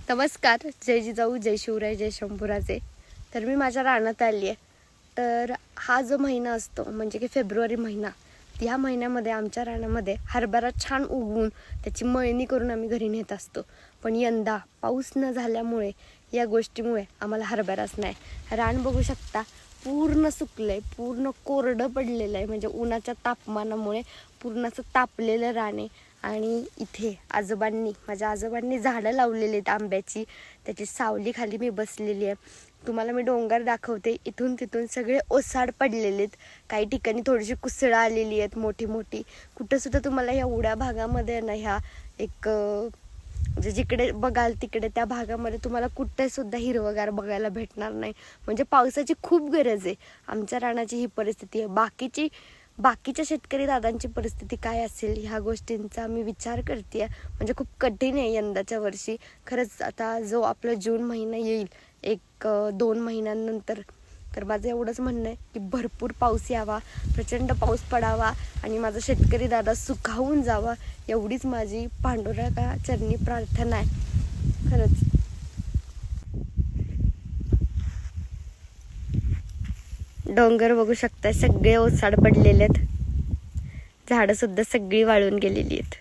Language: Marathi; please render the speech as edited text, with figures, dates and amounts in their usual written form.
नमस्कार, जय जिजाऊ, जय शिवराय, जय शंभूराजे. तर मी माझ्या रानात आली आहे. तर हा जो महिना असतो म्हणजे की फेब्रुवारी महिना, ह्या महिन्यामध्ये आमच्या रानामध्ये हरभरा छान उगवून त्याची मळणी करून आम्ही घरी नेत असतो. पण यंदा पाऊस न झाल्यामुळे या गोष्टीमुळे आम्हाला हरभराच नाही. रान बघू शकता, पूर्ण सुकलं आहे, पूर्ण कोरडं पडलेलं आहे. म्हणजे उन्हाच्या तापमानामुळे पूर्ण असं तापलेलं रान आहे. आणि इथे माझ्या आजोबांनी झाडं लावलेली आहेत आंब्याची, त्याची सावली खाली मी बसलेली आहे. तुम्हाला मी डोंगर दाखवते. इथून तिथून सगळे ओसाड पडलेले आहेत. काही ठिकाणी थोडीशी कुसळं आलेली आहेत मोठी मोठी. कुठंसुद्धा तुम्हाला ह्या उड्या भागामध्ये ना, ह्या एक म्हणजे जिकडे बघाल तिकडे त्या भागामध्ये तुम्हाला कुठेसुद्धा हिरवगार बघायला भेटणार नाही. म्हणजे पावसाची खूप गरज आहे. आमच्या रानाची ही परिस्थिती आहे. बाकीच्या शेतकरी दादांची परिस्थिती काय असेल ह्या गोष्टींचा मी विचार करते. म्हणजे खूप कठीण आहे यंदाच्या वर्षी खरंच. आता जो आपला जून महिना येईल 1-2 महिन्यांनंतर, तर माझं एवढंच म्हणणं आहे की भरपूर पाऊस यावा, प्रचंड पाऊस पडावा आणि माझा शेतकरी दादा सुखावून जावा, एवढीच माझी पांडुरंगा चरणी प्रार्थना आहे खरंच. डोंगर बघू शकता, सगळे ओसाड पडलेले आहेत. झाडं सुद्धा सगळी वाळून गेलेली आहेत.